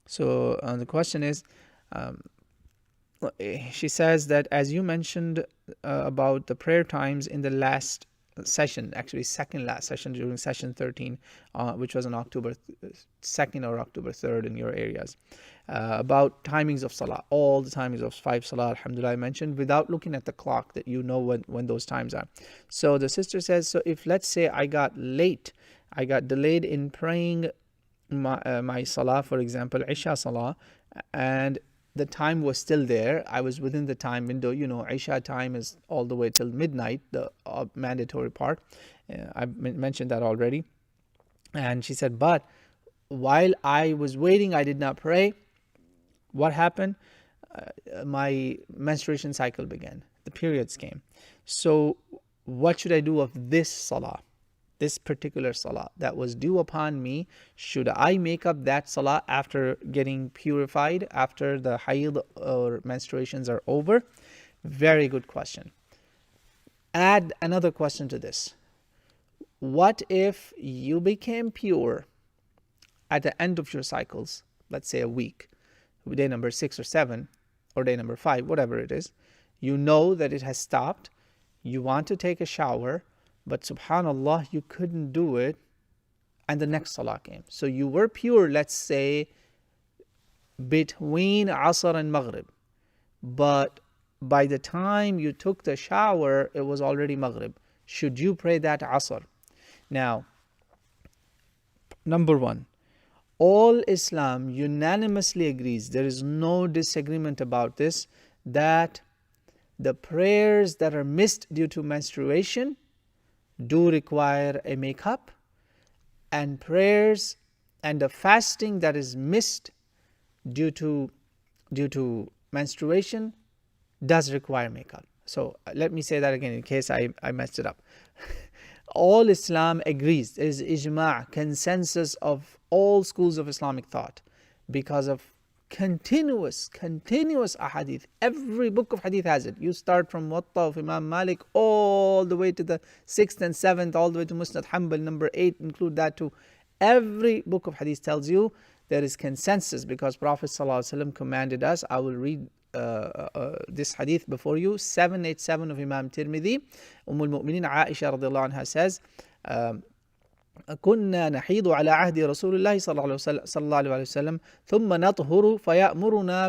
So the question is, um, she says that as you mentioned about the prayer times in the last session, actually second last session during session 13, which was on October 2nd or October 3rd in your areas, about timings of salah, all the timings of 5 salah, alhamdulillah, I mentioned without looking at the clock, that you know when those times are. So the sister says, so if let's say I got delayed in praying my salah, for example, Isha salah, and the time was still there. I was within the time window. Isha time is all the way till midnight, the mandatory part. I mentioned that already. And she said, but while I was waiting, I did not pray. What happened? My menstruation cycle began. The periods came. So what should I do of this salah? This particular salah that was due upon me, should I make up that salah after getting purified, after the haid or menstruations are over? Very good question. Add another question to this. What if you became pure at the end of your cycles, let's say a week, day number 6 or 7, or day number 5, whatever it is, you know that it has stopped, you want to take a shower, but subhanallah, you couldn't do it, and the next salah came. So you were pure, let's say, between Asr and Maghrib, but by the time you took the shower, it was already Maghrib. Should you pray that Asr? Now, number one, all Islam unanimously agrees, there is no disagreement about this, that the prayers that are missed due to menstruation do require a makeup, and prayers and the fasting that is missed due to menstruation does require makeup. So let me say that again in case I messed it up. All Islam agrees, there is ijma', consensus of all schools of Islamic thought, because of continuous ahadith. Every book of hadith has it. You start from Muwatta of Imam Malik all the way to the 6th and 7th, all the way to Musnad Hanbal number 8, include that too. Every book of hadith tells you there is consensus, because Prophet ﷺ commanded us. I will read this hadith before you. 787 of Imam Tirmidhi. Al-Mu'mineen Aisha radiallahu anha says, كنا نحيض على عهد رسول الله صلى الله عليه وسلم ثم نطهر فيأمرنا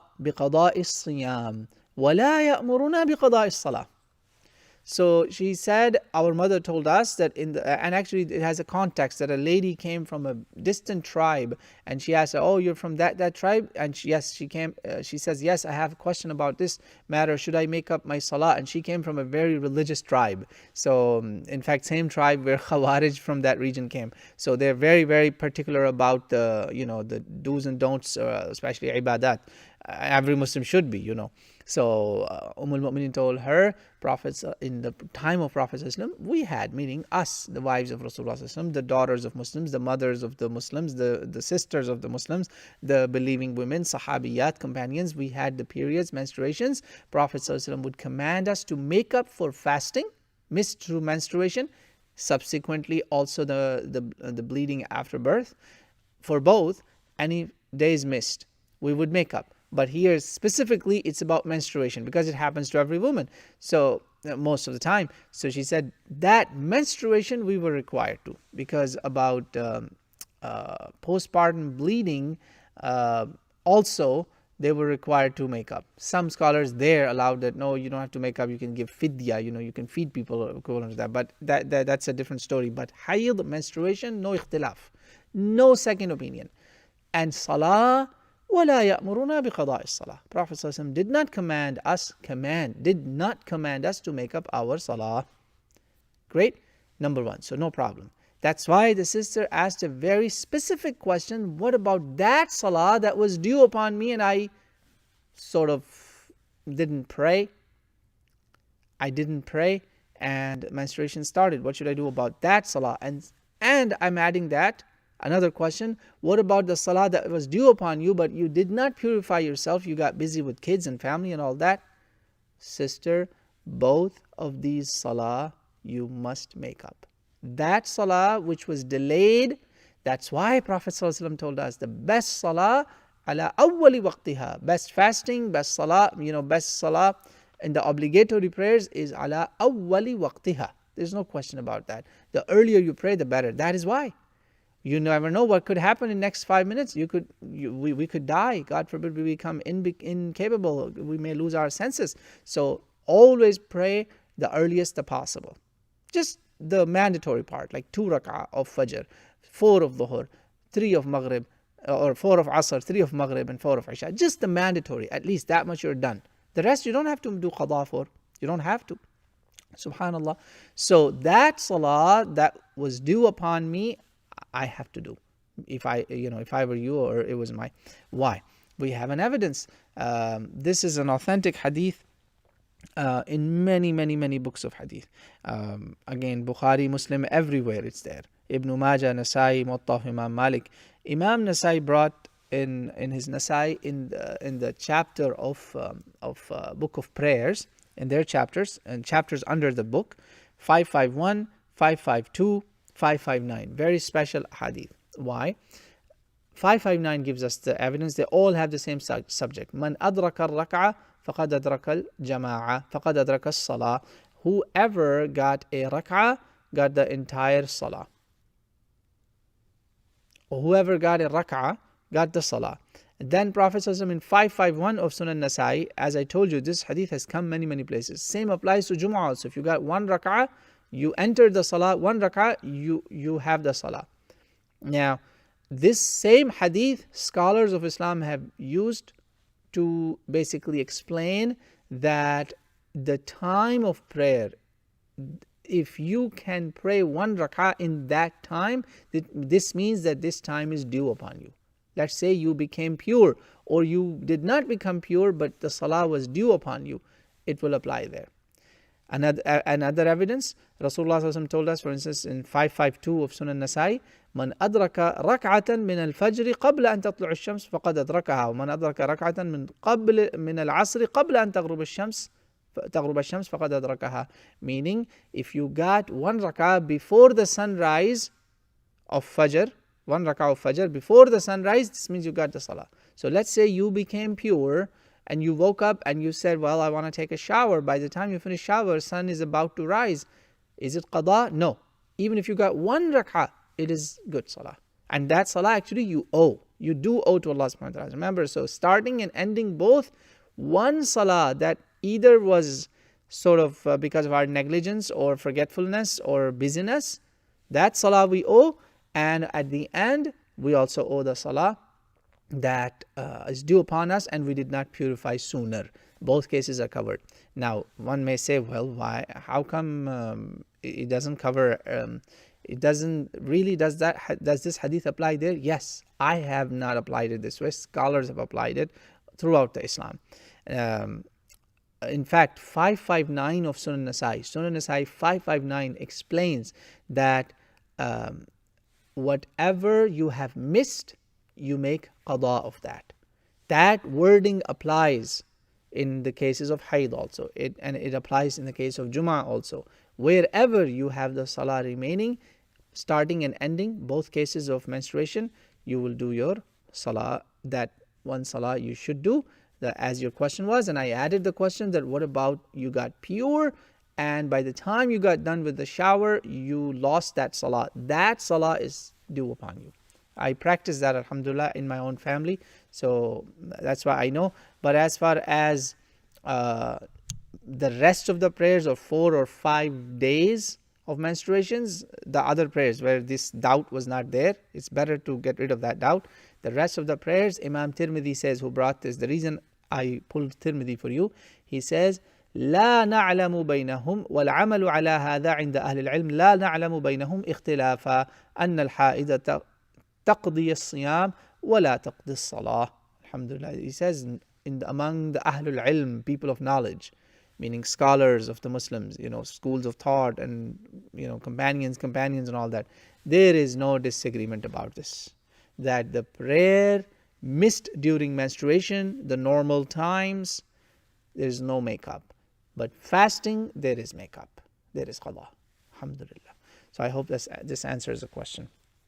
بقضاء الصيام ولا يأمرنا بقضاء الصلاة. So she said, our mother told us that and actually it has a context, that a lady came from a distant tribe, and she asked her, oh, you're from that tribe? And she came, she says, yes, I have a question about this matter, should I make up my salah? And she came from a very religious tribe. So in fact, same tribe where Khawarij from that region came. So they're very, very particular about the do's and don'ts, especially ibadat. Every Muslim should be, So al-Mu'mineen told her, prophets in the time of Prophet we had, meaning us, the wives of Rasulullah, the daughters of Muslims, the mothers of the Muslims, the sisters of the Muslims, the believing women, sahabiyat, companions, we had the periods, menstruations. Prophet would command us to make up for fasting, missed through menstruation, subsequently also the bleeding after birth. For both, any days missed, we would make up. But here specifically, it's about menstruation, because it happens to every woman. So most of the time. So she said that menstruation we were required to, because about postpartum bleeding, also they were required to make up. Some scholars there allowed that, no, you don't have to make up, you can give fidya, you can feed people equivalent to that. But that's a different story. But hayd, menstruation, no ikhtilaf, no second opinion. And salah, وَلَا يَأْمُرُنَا بِقَضَاءِ الصَّلَاةِ. Prophet ﷺ did not command us to make up our salah. Great. Number one. So no problem. That's why the sister asked a very specific question. What about that salah that was due upon me and I sort of didn't pray? I didn't pray and menstruation started. What should I do about that salah? And I'm adding that. Another question, what about the salah that was due upon you, but you did not purify yourself, you got busy with kids and family and all that? Sister, both of these salah you must make up. That salah which was delayed, that's why Prophet ﷺ told us the best salah ala awwali waqtiha, best fasting, best salah, best salah in the obligatory prayers is ala awwali waqtiha. There's no question about that. The earlier you pray, the better. That is why. You never know what could happen in the next 5 minutes. We could die. God forbid we become incapable. We may lose our senses. So always pray the earliest possible. Just the mandatory part, like 2 rak'ah of Fajr, 4 of Dhuhr, 3 of Maghrib, or 4 of Asr, 3 of Maghrib, and 4 of Isha. Just the mandatory. At least that much you're done. The rest you don't have to do qada for. You don't have to. Subhanallah. So that salah that was due upon me, I have to do. If I were you, or it was my. Why? We have an evidence. This is an authentic hadith in many books of hadith. Again, Bukhari, Muslim, everywhere it's there. Ibn Majah, Nasai, Muwatta, Imam Malik. Imam Nasai brought in his Nasai in the chapter of book of prayers, in their chapters and chapters under the book, 551, 552, 559. Very special hadith. Why? 559 gives us the evidence. They all have the same subject. Man adraka al-rak'ah faqad adraka al-jama'ah faqad adraka as-salah. Whoever got a rak'ah got the entire salah. Whoever got a rak'ah got the salah. Then Prophet in 551 of Sunan Nasai, as I told you, this hadith has come many places. Same applies to Jumu'ah also. If you got 1 rak'ah, you enter the salah, 1 rak'ah, you have the salah. Now, this same hadith, scholars of Islam have used to basically explain that the time of prayer, if you can pray 1 rak'ah in that time, this means that this time is due upon you. Let's say you became pure, or you did not become pure, but the salah was due upon you. It will apply there. Another evidence, Rasulullah ﷺ told us, for instance, in 552 of Sunan Nasai, Man adraka rak'atan min al-fajr qabla an tatlu' al-shams faqad adrakaha, wa man adraka rak'atan min al-asr qabla an taghrub al-shams faqad adrakaha. Meaning, if you got 1 rak'ah before the sunrise of Fajr, 1 rak'ah of Fajr before the sunrise, this means you got the salah. So let's say you became pure and you woke up and you said, well, I want to take a shower. By the time you finish shower, sun is about to rise. Is it qada? No. Even if you got 1 rak'ah, it is good salah. And that salah actually you owe. You do owe to Allah subhanahu wa ta'ala. Remember, so starting and ending both, 1 salah that either was sort of because of our negligence or forgetfulness or busyness, that salah we owe. And at the end, we also owe the salah that is due upon us, and we did not purify sooner. Both cases are covered. Now, one may say, well, why? How come it doesn't cover? It doesn't really. Does this hadith apply there? Yes, I have not applied it this way. Scholars have applied it throughout the Islam. In fact, 559 of Sunan Nasai 559 explains that whatever you have missed, you make qada of that. That wording applies in the cases of Haid also. And it applies in the case of Jum'ah also. Wherever you have the salah remaining, starting and ending, both cases of menstruation, you will do your salah. That 1 salah you should do, as your question was. And I added the question that what about you got pure, and by the time you got done with the shower, you lost that salah. That salah is due upon you. I practice that, Alhamdulillah, in my own family. So that's why I know. But as far as the rest of the prayers of 4 or 5 days of menstruations, the other prayers where this doubt was not there, it's better to get rid of that doubt. The rest of the prayers, Imam Tirmidhi says, who brought this, the reason I pulled Tirmidhi for you, he says, لا نعلم بينهم والعمل على هذا عند أهل العلم لا نعلم بينهم اختلافا أن الحائض تقضي الصيام ولا تقضي الصلاة. Alhamdulillah. He says among the Ahlul Ilm, people of knowledge, meaning scholars of the Muslims, schools of thought and companions and all that, there is no disagreement about this, that the prayer missed during menstruation, the normal times, there is no makeup. But fasting, there is makeup. There is qada. Alhamdulillah. So I hope this answers the question.